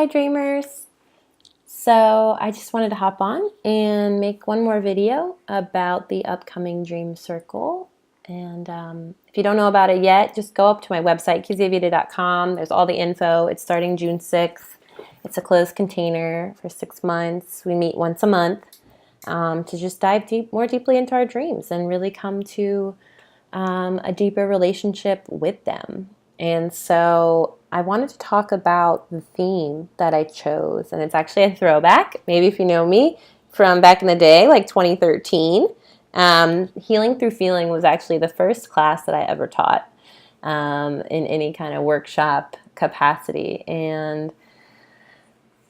Hi dreamers! So I just wanted to hop on and make one more video about the upcoming Dream Circle. And if you don't know about it yet, just go up to my website, kiziavita.com. There's all the info. It's starting June 6th. It's a closed container for 6 months. We meet once a month to just dive more deeply into our dreams and really come to a deeper relationship with them. And so I wanted to talk about the theme that I chose, and it's actually a throwback, maybe if you know me, from back in the day, like 2013. Healing Through Feeling was actually the first class that I ever taught in any kind of workshop capacity. And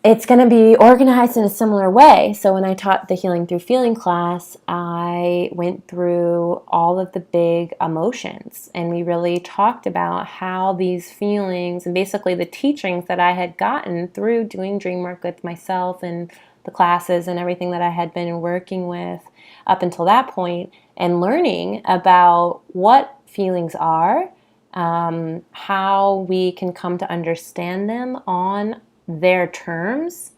it's going to be organized in a similar way. So when I taught the Healing Through Feeling class, I went through all of the big emotions, and we really talked about how these feelings and basically the teachings that I had gotten through doing dream work with myself and the classes and everything that I had been working with up until that point, and learning about what feelings are, how we can come to understand them on their terms.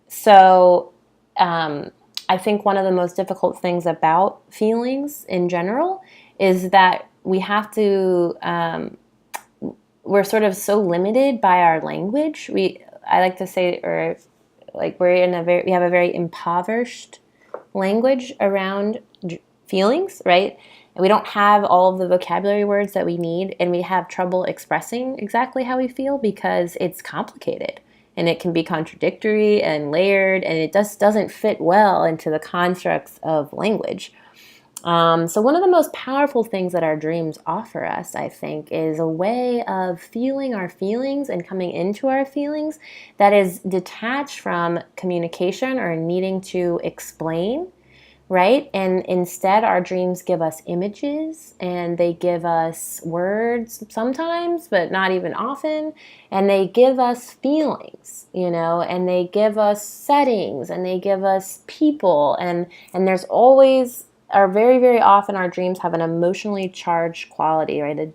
So I think one of the most difficult things about feelings in general is that we have to, we're sort of so limited by our language. I like to say, or like we have a very impoverished language around feelings, right? And we don't have all of the vocabulary words that we need, and we have trouble expressing exactly how we feel because it's complicated. And it can be contradictory and layered, and it just doesn't fit well into the constructs of language. So one of the most powerful things that our dreams offer us, I think, is a way of feeling our feelings and coming into our feelings that is detached from communication or needing to explain, right? And instead, our dreams give us images, and they give us words sometimes, but not even often. And they give us feelings, and they give us settings, and they give us people. And there's always, or very, very often, our dreams have an emotionally charged quality, right? An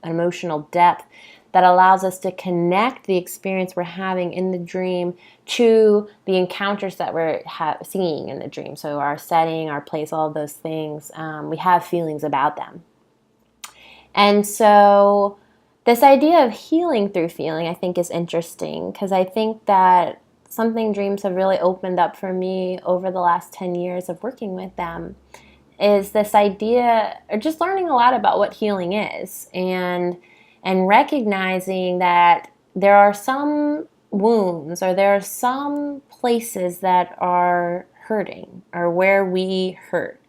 emotional depth that allows us to connect the experience we're having in the dream to the encounters that we're seeing in the dream. So our setting, our place, all of those things, we have feelings about them. And so this idea of healing through feeling, I think, is interesting, because I think that something dreams have really opened up for me over the last 10 years of working with them is this idea, or just learning a lot about what healing is, and recognizing that there are some wounds, or there are some places that are hurting, or where we hurt.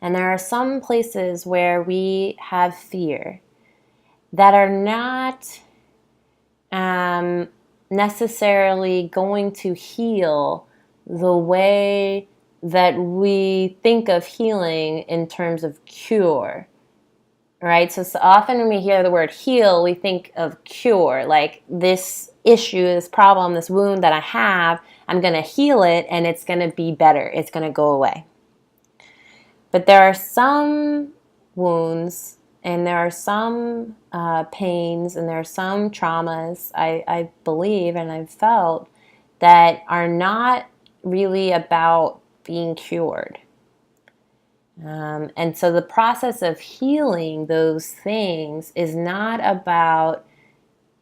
And there are some places where we have fear that are not necessarily going to heal the way that we think of healing in terms of cure, right? So often when we hear the word heal, we think of cure, like this issue, this problem, this wound that I have, I'm going to heal it and it's going to be better. It's going to go away. But there are some wounds, and there are some pains, and there are some traumas, I believe, and I've felt, that are not really about being cured. And so the process of healing those things is not ever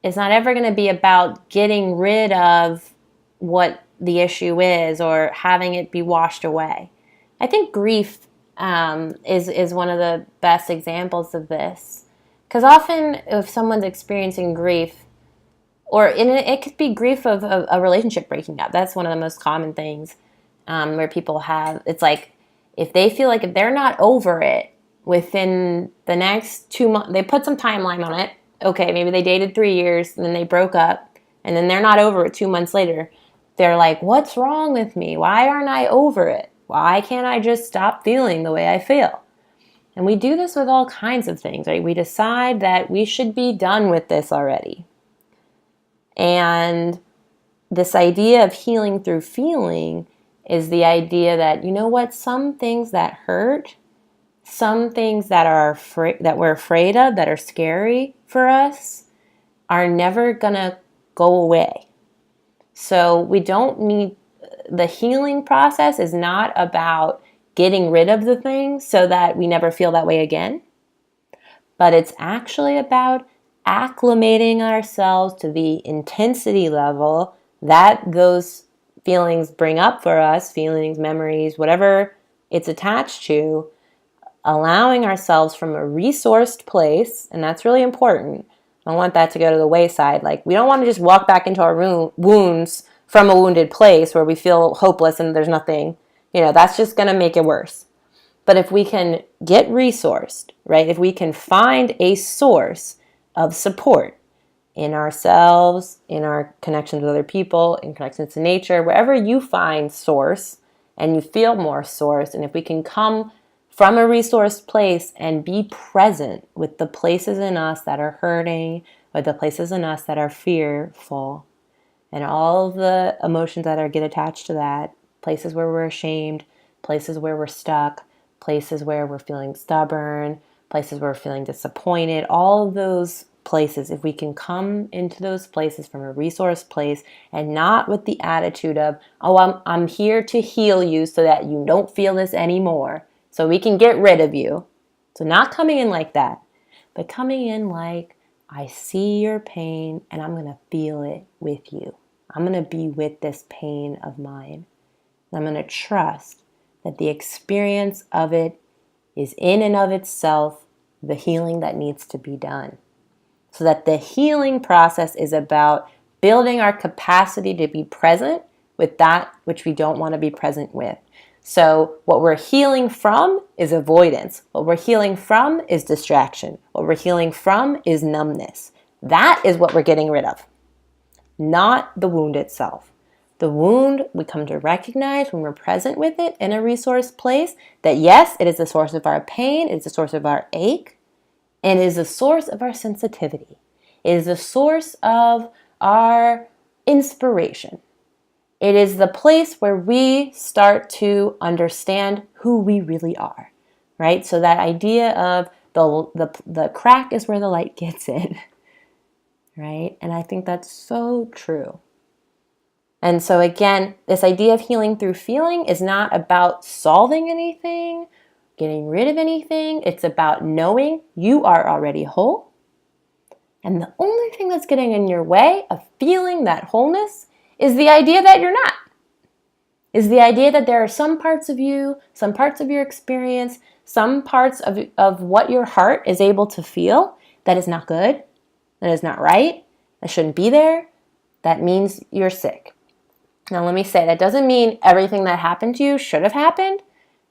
going to be about getting rid of what the issue is or having it be washed away. I think grief is one of the best examples of this. Because often if someone's experiencing grief, or it could be grief of a relationship breaking up. That's one of the most common things where people have, it's like, if they feel like if they're not over it within the next 2 months, they put some timeline on it. Okay, maybe they dated 3 years and then they broke up, and then they're not over it 2 months later. They're like, what's wrong with me? Why aren't I over it? Why can't I just stop feeling the way I feel? And we do this with all kinds of things, right? We decide that we should be done with this already. And this idea of healing through feeling is the idea that, you know what, some things that hurt, some things that that we're afraid of, that are scary for us, are never gonna go away. So we don't need, the healing process is not about getting rid of the thing so that we never feel that way again, but it's actually about acclimating ourselves to the intensity level that those feelings bring up for us, feelings, memories, whatever it's attached to, allowing ourselves from a resourced place, and that's really important. I don't want that to go to the wayside. Like, we don't want to just walk back into our wounds from a wounded place where we feel hopeless and there's nothing, that's just going to make it worse. But if we can get resourced, right, if we can find a source of support in ourselves, in our connections with other people, in connections to nature, wherever you find source and you feel more source, and if we can come from a resourced place and be present with the places in us that are hurting, or the places in us that are fearful, and all of the emotions that get attached to that, places where we're ashamed, places where we're stuck, places where we're feeling stubborn, places where we're feeling disappointed, all of those places, if we can come into those places from a resource place and not with the attitude of, oh, I'm here to heal you so that you don't feel this anymore, so we can get rid of you. So not coming in like that, but coming in like, I see your pain and I'm going to feel it with you. I'm going to be with this pain of mine. I'm going to trust that the experience of it is in and of itself the healing that needs to be done. So that the healing process is about building our capacity to be present with that which we don't want to be present with. So what we're healing from is avoidance. What we're healing from is distraction. What we're healing from is numbness. That is what we're getting rid of, not the wound itself. The wound we come to recognize when we're present with it in a resource place, that yes, it is the source of our pain, it is the source of our ache, and it is the source of our sensitivity. It is the source of our inspiration. It is the place where we start to understand who we really are, right? So that idea of the crack is where the light gets in, right? And I think that's so true. And so again, this idea of healing through feeling is not about solving anything, getting rid of anything. It's about knowing you are already whole. And the only thing that's getting in your way of feeling that wholeness is the idea that you're not. Is the idea that there are some parts of you, some parts of your experience, some parts of what your heart is able to feel that is not good, that is not right, that shouldn't be there. That means you're sick. Now, let me say, that doesn't mean everything that happened to you should have happened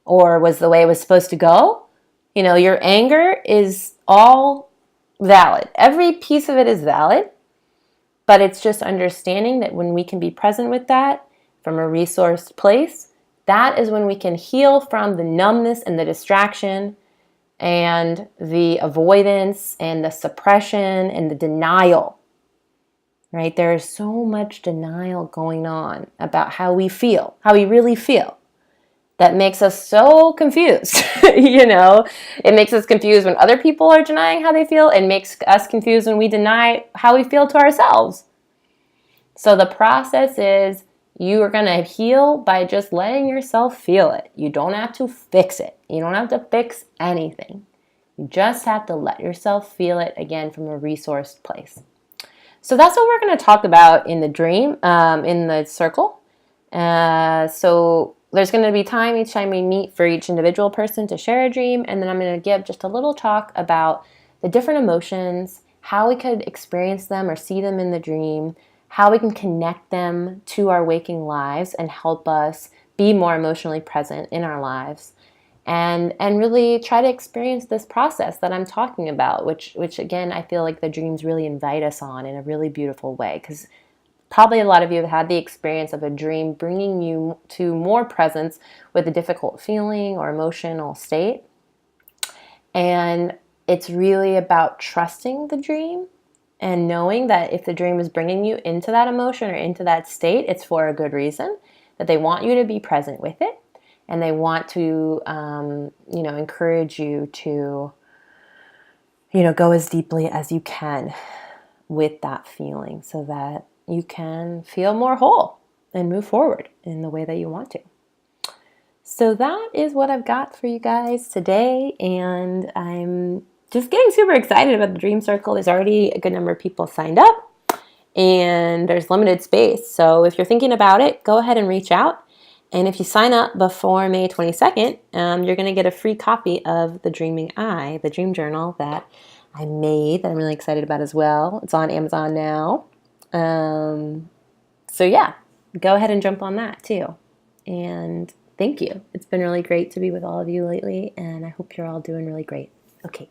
or was the way it was supposed to go. Your anger is all valid. Every piece of it is valid, but it's just understanding that when we can be present with that from a resourced place, that is when we can heal from the numbness and the distraction and the avoidance and the suppression and the denial. Right? There is so much denial going on about how we feel, how we really feel. That makes us so confused. It makes us confused when other people are denying how they feel. It makes us confused when we deny how we feel to ourselves. So the process is, you are going to heal by just letting yourself feel it. You don't have to fix it. You don't have to fix anything. You just have to let yourself feel it, again, from a resourced place. So that's what we're going to talk about in the dream, in the circle. So there's going to be time each time we meet for each individual person to share a dream. And then I'm going to give just a little talk about the different emotions, how we could experience them or see them in the dream, how we can connect them to our waking lives and help us be more emotionally present in our lives. And really try to experience this process that I'm talking about, which again, I feel like the dreams really invite us on in a really beautiful way, because probably a lot of you have had the experience of a dream bringing you to more presence with a difficult feeling or emotional state. And it's really about trusting the dream and knowing that if the dream is bringing you into that emotion or into that state, it's for a good reason, that they want you to be present with it. And they want to, encourage you to, go as deeply as you can with that feeling, so that you can feel more whole and move forward in the way that you want to. So that is what I've got for you guys today, and I'm just getting super excited about the Dream Circle. There's already a good number of people signed up, and there's limited space. So if you're thinking about it, go ahead and reach out. And if you sign up before May 22nd, you're going to get a free copy of The Dreaming Eye, the dream journal that I made that I'm really excited about as well. It's on Amazon now. So yeah, go ahead and jump on that too. And thank you. It's been really great to be with all of you lately, and I hope you're all doing really great. Okay.